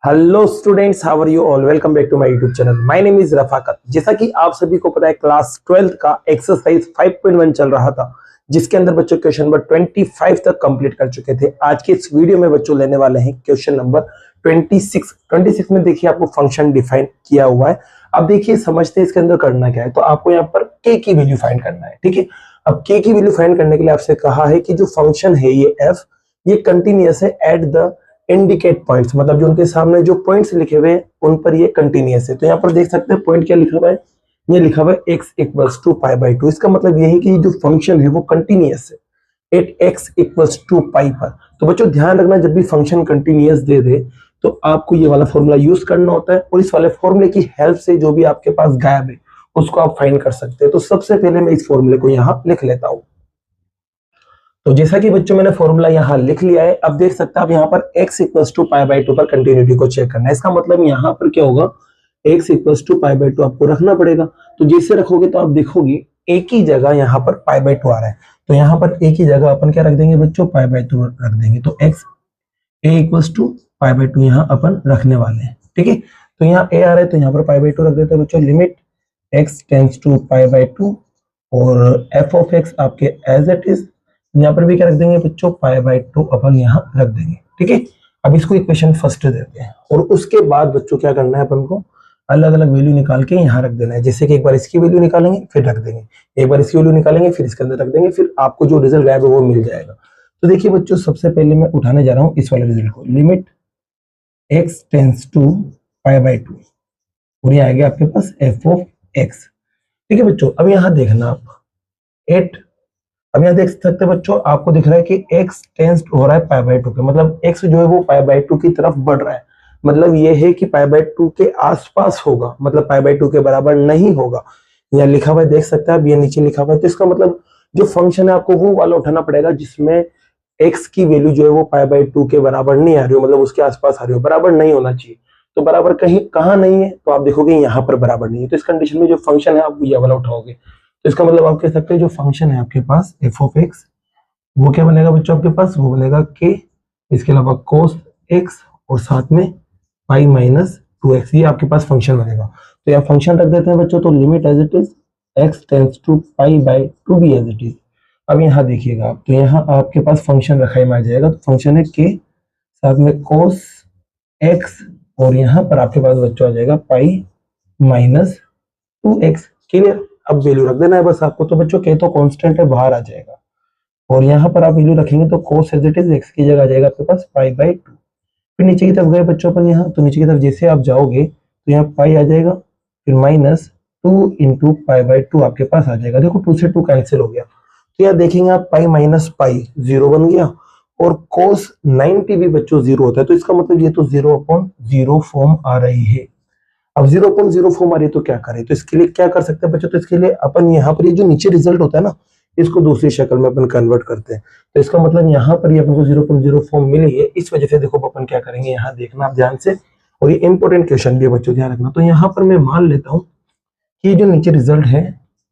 Hello students, how are you all. Welcome back to my YouTube channel. My name is Rafaqat. जैसा कि आप सभी को पता है, क्लास 12th का एक्सरसाइज 5.1 चल रहा था, जिसके अंदर बच्चों क्वेश्चन नंबर 25 तक कंप्लीट कर चुके थे। आज के इस वीडियो में बच्चों लेने वाले हैं क्वेश्चन नंबर 26 में देखिए आपको फंक्शन डिफाइन किया हुआ है। अब देखिए समझते हैं इसके अंदर करना क्या है। तो आपको यहाँ पर के की वैल्यू फाइंड करना है, ठीक है। अब के की वैल्यू फाइंड करने के लिए आपसे कहा है कि जो फंक्शन है ये एफ, ये कंटिन्यूअस है एट द इंडिकेट पॉइंट्स, मतलब जो उनके सामने जो पॉइंट्स लिखे हुए हैं उन पर ये कंटिन्यूअस है। तो यहाँ पर देख सकते हैं पॉइंट क्या लिखा हुआ है, ये लिखा हुआ है x equals to pi by two. इसका मतलब यही कि जो फंक्शन है वो कंटिन्यूअस है एट x इक्वल्स टू पाई पर। तो बच्चों ध्यान रखना, जब भी फंक्शन कंटिन्यूअस दे दे तो आपको ये वाला फॉर्मूला यूज करना होता है, और इस वाले फॉर्मूले की हेल्प से जो भी आपके पास गायब है उसको आप फाइंड कर सकते हैं। तो सबसे पहले मैं इस फॉर्मूले को यहाँ लिख लेता हूँ। तो जैसा कि बच्चों मैंने फॉर्मूला यहाँ लिख लिया है, अब देख सकते हैं आप यहाँ पर x equals to pi by two पर कंटिन्यूटी को चेक करना है। इसका मतलब यहाँ पर क्या होगा, x equals to pi by two आपको रखना पड़ेगा। तो जैसे रखोगे तो आप देखोगे एक ही जगह यहाँ पर पाई बाई टू आ रहा है, तो यहाँ पर एक ही जगह अपन क्या रख देंगे बच्चों, पाई बाई टू रख देंगे। तो x a equals to pi by two यहाँ अपन रखने वाले हैं, ठीक है। तो यहाँ a आ रहा है तो यहाँ पर पाई बाई टू रख देते हैं बच्चों। Limit x tends to pi by two और f ऑफ x आपके एज इट इज, यहाँ पर भी क्या रख देंगे बच्चों, पाई बाई टू अपन यहाँ रख देंगे, ठीक है। अब इसको इक्वेशन फर्स्ट देते हैं, और उसके बाद बच्चों क्या करना है, अपन को अलग अलग वैल्यू निकाल के यहाँ रख देना है। जैसे कि एक बार इसकी वैल्यू निकालेंगे फिर रख देंगे, एक बार इसकी वैल्यू निकालेंगे फिर इसके अंदर रख देंगे, फिर आपको जो रिजल्ट गायब है वो मिल जाएगा। तो देखिए बच्चों, सबसे पहले मैं उठाने जा रहा हूँ इस वाले रिजल्ट को। Limit x tends to pi by two, और ये आएगा आपके पास f ऑफ x, ठीक है बच्चों। अब यहाँ देखना आप 8, अब यहाँ देख सकते हैं बच्चों, आपको दिख रहा है कि x टेंस हो रहा है पाई बाई टू के, मतलब x जो है वो पाई बाई टू की तरफ बढ़ रहा है। मतलब ये है कि पाई बाई टू के आसपास होगा, मतलब पाई बाई टू के बराबर नहीं होगा। यहाँ लिखा हुआ है, देख सकते हैं आप, ये नीचे लिखा हुआ है। तो इसका मतलब जो फंक्शन है आपको वो वाला उठाना पड़ेगा जिसमें x की वैल्यू जो है वो पाई बाई टू के बराबर नहीं आ रही हो, मतलब उसके आसपास आ रही हो, बराबर नहीं होना चाहिए। तो बराबर कहीं कहाँ नहीं है, तो आप देखोगे यहाँ पर बराबर नहीं है। तो इस कंडीशन में जो फंक्शन है आप ये वाला उठाओगे। तो इसका मतलब आप कह सकते हैं जो फंक्शन है आपके पास f ऑफ x, वो क्या बनेगा बच्चों आपके पास, वो बनेगा k, इसके अलावा cos x और साथ में पाई माइनस 2x, ये आपके पास फंक्शन बनेगा। तो यहाँ फंक्शन रख देते हैं बच्चों। तो limit as it is x tends to pi by two भी एज इट इज। अब यहाँ देखिएगा आप, तो यहाँ आपके पास फंक्शन रखा ही आ जाएगा। तो फंक्शन है k साथ में cos x, और यहाँ पर आपके पास बच्चों आ जाएगा पाई माइनस 2x। क्लियर। अब वैल्यू रख देना है बस आपको। तो बच्चों के तो कांस्टेंट है, बाहर आ जाएगा, और यहाँ पर आप वैल्यू रखेंगे तो cos as it is x की जगह आ जाएगा आपके पास पाई बाई टू। फिर नीचे की तरफ गए बच्चों अपन यहाँ, तो नीचे की तरफ जैसे आप जाओगे तो यहाँ पाई आ जाएगा, फिर minus 2 into pi by to आपके पास आ जाएगा। देखो 2 से 2 कैंसिल हो गया, तो यहाँ देखेंगे आप पाई माइनस पाई 0 बन गया, और cos 90 भी बच्चों 0 होता है। तो इसका मतलब ये तो 0/0 फॉर्म आ रही है। अब 0/0 फॉर्म आ रही है तो क्या करें, तो इसके लिए क्या कर सकते हैं बच्चों, तो इसके लिए अपन यहाँ पर ये जो नीचे रिजल्ट होता है ना, इसको दूसरी शक्ल में अपन कन्वर्ट करते हैं। तो इसका मतलब यहाँ पर ये अपन को 0/0 फॉर्म मिली है। इस वजह से देखो अपन क्या करेंगे, यहाँ देखना आप ध्यान से, और ये इंपॉर्टेंट क्वेश्चन भी है बच्चों, ध्यान रखना। तो यहाँ पर मैं मान लेता हूँ कि जो नीचे रिजल्ट है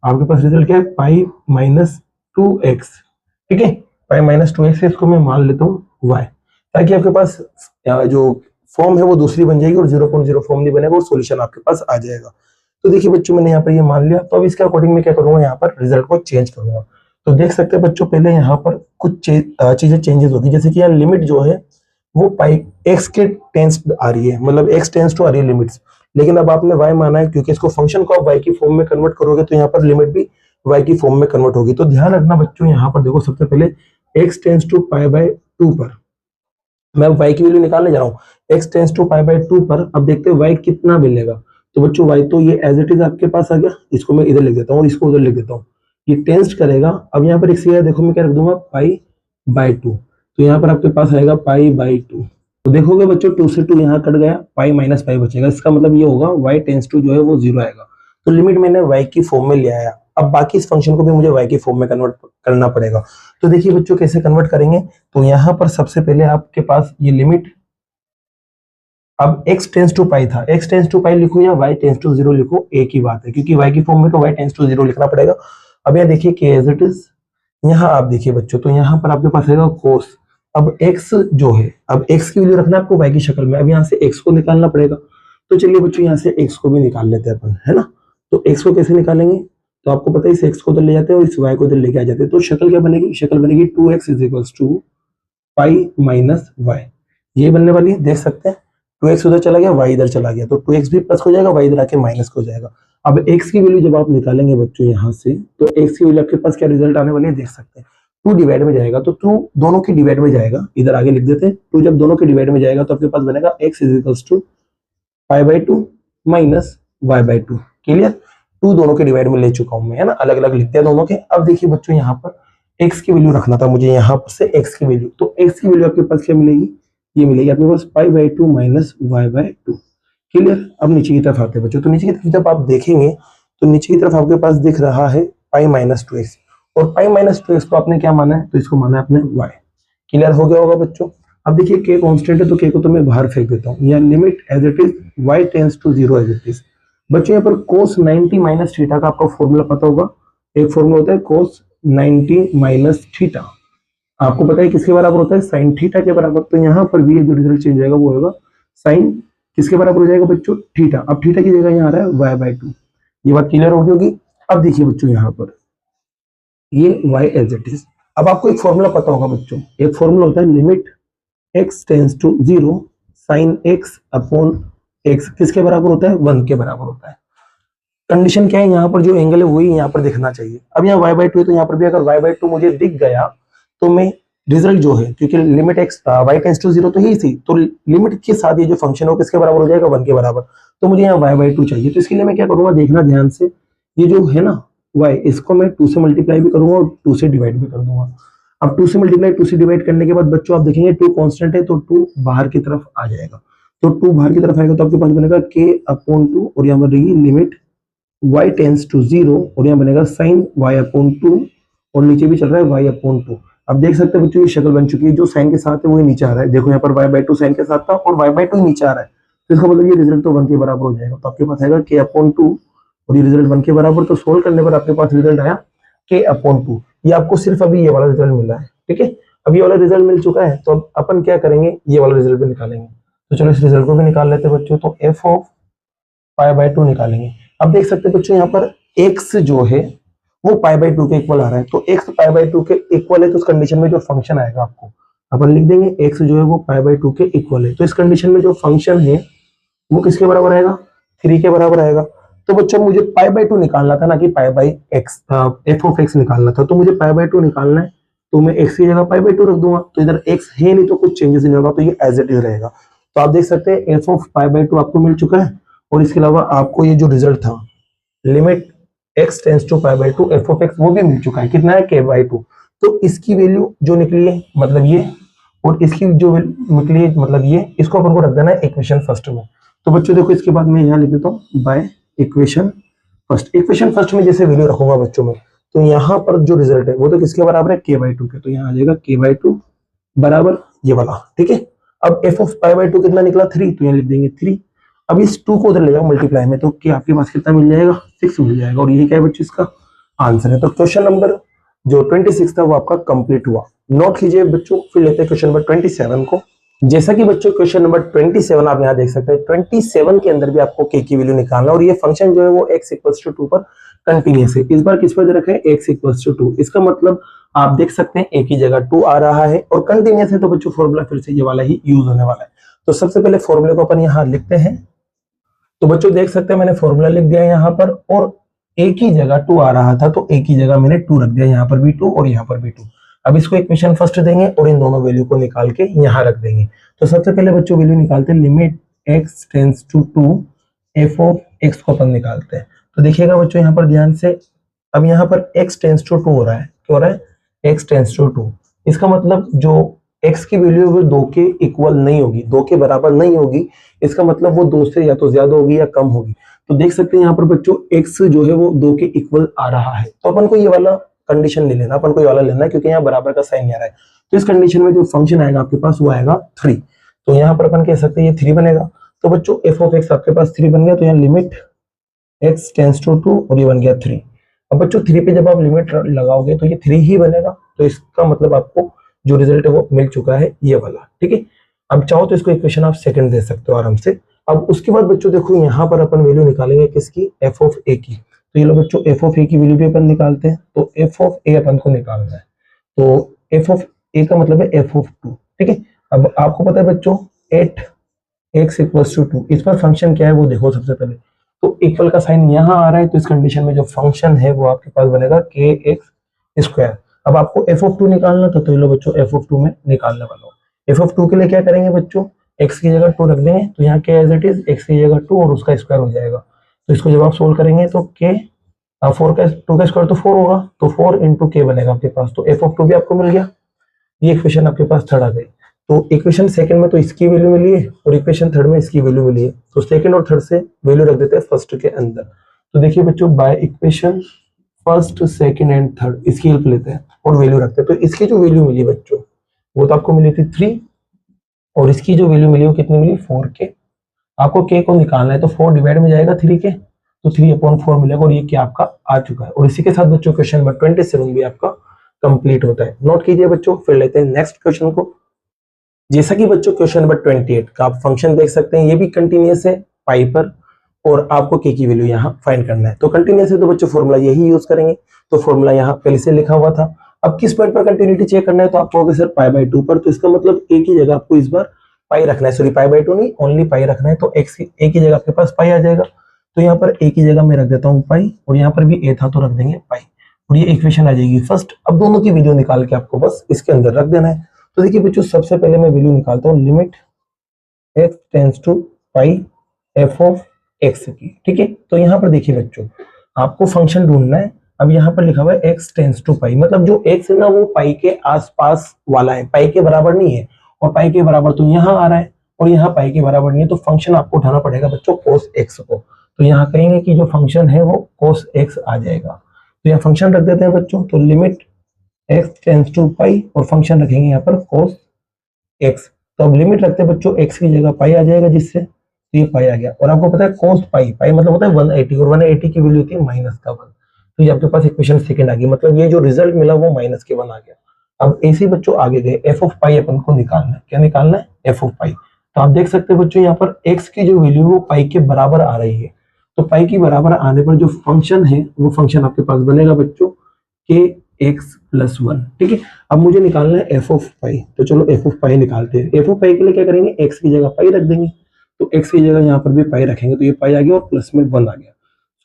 आपके पास, रिजल्ट क्या है, पाई माइनस 2x, ठीक है। पाई माइनस 2x है, इसको मैं मान लेता हूँ y, ताकि आपके पास जो फॉर्म है वो दूसरी बन जाएगी और 0/0 फॉर्म नहीं बनेगा, और सॉल्यूशन आपके पास आ जाएगा। तो देखिए बच्चों, मैंने यहाँ पर ये मान लिया। तो अब इसके अकॉर्डिंग मैं क्या करूंगा, यहाँ पर रिजल्ट को चेंज करूंगा। तो देख सकते हैं बच्चों, पहले यहाँ पर कुछ चीजें चेंजेस होगी। जैसे कि यहाँ लिमिट जो है वो पाई x के टेंस आ रही है, मतलब x टेंस टू आ रही है लिमिट्स, लेकिन अब आपने y माना है, क्योंकि इसको फंक्शन को आप y की फॉर्म में कन्वर्ट करोगे तो यहाँ पर लिमिट भी y की फॉर्म में कन्वर्ट होगी। तो ध्यान रखना बच्चों, यहाँ पर देखो सबसे पहले x tends to pi by two पर मैं y की वैल्यू निकालने जा रहा हूँ। x tends to pi by two पर अब देखते हैं y कितना मिलेगा। तो बच्चों y तो ये एज इट इज आपके पास आ गया, इसको मैं इधर लिख देता हूँ और इसको उधर लिख देता हूँ, ये टेंस करेगा। अब यहाँ पर एक देखो मैं क्या रख दूंगा, पाई बाई टू। तो यहाँ पर आपके पास आएगा पाई बाई टू। तो देखोगे बच्चों 2 से 2 यहाँ कट गया, पाई माइनस पाई बचेगा। इसका मतलब ये होगा y टेंस टू जो है वो 0 आएगा। तो लिमिट मैंने y की फॉर्म में ले आया। अब बाकी इस फंक्शन को भी मुझे y की फॉर्म में कन्वर्ट करना पड़ेगा। तो देखिए बच्चों कैसे कन्वर्ट करेंगे। तो यहाँ पर सबसे पहले आपके पास ये लिमिट, अब x टेंस टू पाई था, x टेंस टू पाई लिखो या y टेंस टू 0 लिखो, एक ही बात है, क्योंकि y की फॉर्म में तो y टेंस टू 0 लिखना पड़ेगा। अब यहाँ देखिए कि एज इट इज, यहाँ आप देखिए बच्चों, तो यहाँ पर आपके पास आएगा cos, अब x जो है, अब x की वैल्यू रखना है आपको y की शक्ल में। अब यहाँ से x को निकालना पड़ेगा, तो चलिए बच्चों यहाँ से x को भी निकाल लेते हैं अपन, है ना। तो x को कैसे निकालेंगे, तो आपको पता है इस x को उधर ले जाते हैं और इस y को उधर लेके आ जाते हैं। तो शक्ल क्या बनेगी, शक्ल बनेगी 2x is equals to pi minus y, ये बनने वाली है, देख सकते हैं। 2x उधर चला गया, y इधर चला गया, तो 2x भी प्लस हो जाएगा, y इधर आके माइनस हो जाएगा। अब x की वैल्यू जब आप निकालेंगे बच्चों यहाँ से, तो x की वैल्यू आपके पास क्या रिजल्ट आने वाली है, देख सकते हैं। 2 डिवाइड में जाएगा, तो 2 दोनों की डिवाइड में जाएगा, इधर आगे लिख देते हैं। 2 जब दोनों की डिवाइड में जाएगा तो आपके पास बनेगा x is equals to pi by 2 minus y by 2। Clear, 2 दोनों के डिवाइड में ले चुका हूं मैं, है ना, अलग अलग लिखते हैं दोनों के। अब देखिए बच्चों यहाँ पर x की वैल्यू रखना था मुझे, यहाँ पर से x की वैल्यू, तो x की वैल्यू आपके पास क्या मिलेगी, ये मिलेगी आपके पास pi by 2 minus y by 2। Clear, अब नीचे की तरफ आते हैं बच्चों, तो नीचे की तरफ जब आप देखेंगे तो नीचे की तरफ आपके पास दिख रहा है पाई माइनस 2x, और पाई माइनस 2x को आपने क्या माना है, तो इसको माना है आपने y। क्लियर हो गया होगा बच्चों। अब देखिए k कांस्टेंट है, तो k को तो मैं बाहर फेंक देता हूँ, या limit as it is y tends to 0 as it is. बच्चों यहाँ पर cos 90 माइनस थीटा का आपको फॉर्मूला पता होगा, एक फॉर्मूला होता है cos 90 माइनस थीटा, आपको पता है किसके बराबर होता है, साइन थीटा के बराबर। तो यहाँ पर भी जो रिजल्ट चेंज होगा वो होगा साइन किसके बराबर हो जाएगा बच्चों, थीटा। अब थीटा की जगह यहाँ आ रहा है y बाई 2, ये बात क्लियर हो गई होगी। अब देखिए बच्चों यहाँ पर ये y एज इट इज। अब आपको एक फॉर्मूला पता होगा बच्चों, एक फॉर्मूला होता है limit x tends to 0 sine x upon x, किसके बराबर होता है, 1 के बराबर होता है। कंडीशन क्या है, यहाँ पर जो एंगल है वही यहाँ पर दिखना चाहिए। अब यहाँ y बाई 2 है, तो यहाँ पर भी अगर y बाई 2 मुझे दिख गया तो मैं रिजल्ट जो है, क्योंकि limit x y tends to 0 तो ही थी, तो लिमिट के साथ ये जो फंक्शन हो किसके बराबर हो जाएगा, 1 के बराबर। तो मुझे यहाँ y बाई 2 चाहिए, तो इसके लिए मैं क्या करूंगा, देखना ध्यान से, ये जो है ना y, इसको मैं 2 से मल्टीप्लाई भी करूंगा और 2 से डिवाइड भी कर दूंगा। अब 2 से मल्टीप्लाई 2 से डिवाइड करने के बाद बच्चों आप देखेंगे 2 कांस्टेंट है, तो 2 बाहर की तरफ आ जाएगा, तो 2 बाहर की तरफ आएगा तो आपके पास बनेगा k अपॉन 2, और यहाँ बनेगी लिमिट y टेंड्स टू 0, और यहाँ बनेगा साइन y अपॉन 2, और नीचे भी चल रहा है y अपॉन 2। अब देख सकते हैं बच्चों ये शक्ल बन चुकी है, जो साइन के साथ है वही नीचे आ रहा है। देखो यहाँ पर y बाई 2 साइन के साथ था और y बाई 2 नीचे आ रहा है, तो इसका मतलब ये रिजल्ट तो 1 के बराबर हो जाएगा। तो आपके पास आएगा k अपॉन 2, और ये रिजल्ट 1 के बराबर, तो सोल्व करने पर आपके पास रिजल्ट आया k अपॉन 2। ये आपको सिर्फ अभी ये वाला रिजल्ट मिला है, ठीक है। अब ये वाला रिजल्ट मिल चुका है, तो अब अपन क्या करेंगे, ये वाला रिजल्ट भी निकालेंगे। तो चलो इस रिजल्ट को भी निकाल लेते हैं बच्चों, तो f ऑफ पाई बाई 2 निकालेंगे। अब देख सकते हैं बच्चों यहाँ पर x जो है वो पाई बाई 2 के इक्वल आ रहा है, तो x पाई बाई 2 के इक्वल है, तो उस कंडीशन में जो फंक्शन आएगा आपको अपन लिख देंगे x जो है वो पाई बाई 2 के इक्वल है। तो इस कंडीशन में जो फंक्शन है वो किसके बराबर आएगा, 3 के बराबर आएगा। तो बच्चों मुझे पाई बाई 2 निकालना था, ना कि pi by x, f of x निकालना था। तो मुझे पाई बाई 2 निकालना है, तो मैं x की जगह पाई बाई 2 रख दूंगा, तो इधर x है नहीं तो कुछ चेंजेस नहीं होगा, तो ये एज इट इज रहेगा। तो आप देख सकते हैं f ऑफ पाई बाई 2 आपको मिल चुका है, और इसके अलावा आपको ये जो रिजल्ट था limit x tends to pi by 2 f of x वो भी मिल चुका है, कितना है, k बाई 2। तो इसकी वैल्यू जो निकली है मतलब ये, और इसकी जो निकली है मतलब ये, इसको अपन को रख देना है इक्वेशन फर्स्ट में। तो बच्चों देखो इसके बाद मैं यहाँ लिख देता हूँ by equation first. Equation first में जैसे वैल्यू रखूंगा बच्चों में, तो यहाँ पर जो रिजल्ट है वो तो किसके बराबर है, k बाई 2 के, तो यहाँ आ जाएगा k बाई 2 बराबर ये वाला, ठीक है। अब f ऑफ पाई बाई 2 कितना निकला, 3, तो यहाँ लिख देंगे 3। अब इस 2 को उधर ले जाओ मल्टीप्लाई में, तो क्या आपके पास कितना मिल जाएगा, 6 मिल जाएगा, और ये क्या है बच्चों इसका आंसर है। तो क्वेश्चन नंबर जो 26 था वो आपका कंप्लीट हुआ। नोट कीजिए बच्चों, फिर लेते हैं क्वेश्चन नंबर 27 को। जैसा कि बच्चों क्वेश्चन नंबर 27 आप यहाँ देख सकते हैं, 27 के अंदर भी आपको k की वैल्यू निकालना, और ये फंक्शन जो है वो x इक्वल्स टू 2 पर कंटिन्यूस है। इस बार किस पर दे रखा है, x इक्वल्स टू 2, इसका मतलब आप देख सकते हैं a की जगह 2 आ रहा है, और कंटिन्यूस है तो बच्चों फॉर्मूला फिर से ये वाला ही यूज होने वाला है। तो सबसे पहले फॉर्मूले को अपन यहाँ लिखते हैं। तो बच्चों देख सकते हैं मैंने फॉर्मूला लिख दिया यहाँ पर, और a की जगह 2 आ रहा था तो a की जगह मैंने 2 रख दिया, यहाँ पर भी 2 और यहाँ पर भी 2। अब इसको इक्वेशन फर्स्ट देंगे और इन दोनों वैल्यू को निकाल के यहाँ रख देंगे। तो सबसे पहले बच्चों वैल्यू निकालते हैं, limit x tends to 2 f of x को अपन निकालते हैं। तो देखिएगा बच्चों यहाँ पर ध्यान से, अब यहाँ पर x टेंड्स टू 2 हो रहा है, क्या हो रहा है, x टेंड्स टू 2। इसका मतलब जो x की वैल्यू वो 2 के इक्वल नहीं होगी, 2 के बराबर नहीं होगी, इसका मतलब वो 2 से या तो ज्यादा होगी या कम होगी। तो देख सकते हैं यहाँ पर बच्चों x जो है वो 2 के इक्वल आ रहा है, तो अपन को ये वाला कंडीशन ले लेना, अपन को ये वाला लेना है, क्योंकि यहाँ बराबर का साइन आ रहा है। तो इस कंडीशन में जो फंक्शन आएगा आपके पास वो आएगा 3, तो यहाँ पर अपन कह सकते हैं ये 3 बनेगा। तो बच्चों f ऑफ x आपके पास 3 बन गया, तो यहाँ लिमिट x टेंड्स टू 2 और ये बन गया 3। अब बच्चों 3 पे जब आप लिमिट लगाओगे तो ये 3 ही बनेगा, तो इसका मतलब आपको जो रिजल्ट है वो मिल चुका है ये वाला, ठीक है। अब चाहो तो इसको इक्वेशन आप सेकंड दे सकते हो आराम से। अब उसके बाद बच्चों देखो यहाँ पर अपन वैल्यू निकालेंगे किसकी, एफ ऑफ ए की। तो ये लो बच्चों एफ ऑफ ए की वैल्यू भी अपन निकालते हैं। तो एफ ऑफ ए अपन को निकालना है, तो एफ ऑफ ए का मतलब है एफ ऑफ 2, ठीक है। अब आपको पता है बच्चों एट एक्स इक्वल्स टू 2, इस पर फंक्शन क्या है वो देखो सबसे पहले। तो इक्वल का साइन यहाँ आ रहा है, तो इस कंडीशन में जो फंक्शन है वो आपके पास बनेगा के एक्स स्क्वायर। अब आपको एफ ऑफ 2 निकालना था, तो ये लो बच्चों एफ ऑफ 2 में निकालने वाला हूँ। एफ ऑफ 2 के लिए क्या करेंगे बच्चों, एक्स की जगह 2 रख देंगे, तो यहाँ के एज इट इज एक्स की जगह 2 और उसका स्क्वायर हो जाएगा। तो इसको जब आप सोल्व करेंगे तो के 4 का 2 का स्क्वायर तो 4 होगा, तो 4 इंटू के बनेगा आपके पास। तो एफ ऑफ 2 भी आपको मिल गया, ये इक्वेशन आपके पास थर्ड आ गई। तो इक्वेशन सेकंड में तो इसकी वैल्यू मिली है और इक्वेशन थर्ड में इसकी वैल्यू मिली है, तो सेकंड और थर्ड से वैल्यू रख देते हैं फर्स्ट के अंदर। तो देखिए बच्चों by equation first second and third इसकी हेल्प लेते हैं और वैल्यू रखते हैं। तो इसकी जो वैल्यू मिली बच्चों वो तो आपको मिली थी 3, और इसकी जो वैल्यू मिली वो कितनी मिली 4 के। आपको के को निकालना है, तो 4 डिवाइड में जाएगा 3 के, तो 3/4 मिलेगा, और ये क्या आपका आ चुका है। और इसी के साथ बच्चों क्वेश्चन नंबर 27 भी आपका कंप्लीट होता है। नोट कीजिए बच्चों, फिर लेते हैं नेक्स्ट क्वेश्चन को। जैसा कि बच्चों क्वेश्चन नंबर 28 का आप फंक्शन देख सकते हैं, ये भी कंटिन्यूअस है पाई पर, और आपको के की वैल्यू यहाँ फाइंड करना है। तो कंटिन्यूअस है तो बच्चों फॉर्मूला यही यूज करेंगे, तो फॉर्मूला यहाँ पहले से लिखा हुआ था। अब किस पॉइंट पर कंटिन्यूटी चेक करना है, तो आपको सर पाई/2 पर, तो इसका मतलब एक ही जगह आपको इस बार पाई रखना है, सॉरी पाई/2 नहीं, ओनली पाई रखना है। तो एक्स एक ही जगह आपके पास पाई आ जाएगा, तो यहाँ पर एक ही जगह मैं रख देता हूँ पाई, और यहाँ पर भी ए था तो रख देंगे पाई, और ये इक्वेशन आ जाएगी फर्स्ट। अब दोनों की वैल्यू निकाल के आपको बस इसके अंदर रख देना है। तो देखिए बच्चों सबसे पहले मैं वैल्यू निकालता हूँ, limit x tends to pi f of x की, ठीक है। तो यहाँ पर देखिए बच्चों आपको फंक्शन ढूंढना है। अब यहाँ पर लिखा हुआ है एक्स टेंड्स टू पाई, मतलब जो एक्स है ना वो पाई के आसपास वाला है, पाई के बराबर नहीं है, और पाई के बराबर तो यहाँ आ रहा है और यहाँ पाई के बराबर नहीं है, तो फंक्शन आपको उठाना पड़ेगा बच्चों कोस एक्स को। तो यहाँ कहेंगे कि जो फंक्शन है वो कोस एक्स आ जाएगा। तो यहाँ फंक्शन रख देते हैं बच्चों, तो लिमिट एक्स टेंड्स टू पाई और फंक्शन रखेंगे यहाँ पर कोस एक्स। तो अब लिमिट रखते हैं बच्चों, एक्स की जगह पाई आ जाएगा, जिससे तो ये पाई आ गया। और आपको पता है कोस पाई, पाई मतलब होता है 180, और 180 की वैल्यू होती है -1। तो ये आपके पास इक्वेशन सेकंड आ गई, मतलब ये जो रिजल्ट मिला वो -1 आ गया। अब ऐसे बच्चों आगे गए, एफ ऑफ पाई अपन को निकालना है। क्या निकालना है, एफ ऑफ पाई। तो आप देख सकते हैं बच्चों यहाँ पर एक्स की जो वैल्यू वो पाई के बराबर आ रही है, तो पाई के बराबर आने पर जो फंक्शन है वो फंक्शन आपके पास बनेगा बच्चों के एक्स प्लस 1, ठीक है। अब मुझे निकालना है एफ ऑफ पाई, तो चलो एफ ऑफ पाई निकालते हैं। एफ ऑफ पाई के लिए क्या करेंगे, एक्स की जगह पाई रख देंगे, तो एक्स की जगह यहाँ पर भी पाई रखेंगे, तो ये पाई आ गया और प्लस में 1 आ गया।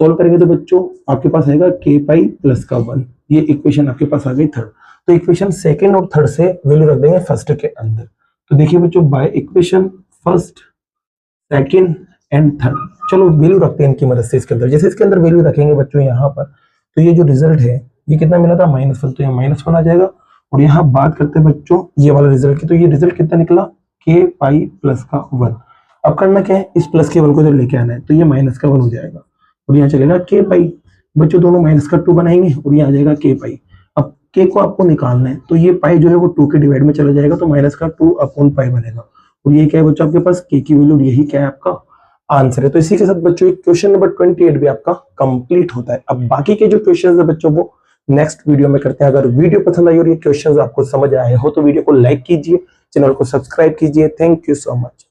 सोल्व करेंगे तो बच्चों आपके पास आएगा के पाई प्लस का 1, ये इक्वेशन आपके पास आ गई थर्ड। तो इक्वेशन सेकंड और थर्ड से वैल्यू रख देंगे फर्स्ट के अंदर। तो देखिए बच्चों by equation first second and third, चलो वैल्यू रखते हैं इनकी मदद से इसके अंदर। जैसे इसके अंदर वैल्यू रखेंगे बच्चों यहाँ पर, तो ये जो रिजल्ट है ये कितना मिला था -1, तो यहाँ -1 आ जाएगा। और यहाँ बात करते हैं बच्चों ये वाला रिजल्ट की, तो ये रिजल्ट कितना निकला, के पाई प्लस का 1। अब करना क्या है, इस प्लस के 1 को जब लेके आना है, तो ये -1 हो जाएगा, और यहाँ चलेगा के पाई। बच्चों दोनों -2 बनाएंगे और ये आ जाएगा के पाई। अब के को आपको निकालना है, तो ये पाई जो है वो 2 के डिवाइड में चला जाएगा, तो -2 पाई बनेगा। और ये क्या है बच्चों आपके पास के की वैल्यू, यही क्या है आपका आंसर है। तो इसी के साथ बच्चों क्वेश्चन नंबर 28 भी आपका कंप्लीट होता है। अब बाकी के जो क्वेश्चंस है बच्चों वो नेक्स्ट वीडियो में करते हैं। अगर वीडियो पसंद आई और ये क्वेश्चंस आपको समझ आए हो तो वीडियो को लाइक कीजिए, चैनल को सब्सक्राइब कीजिए। Thank you so much.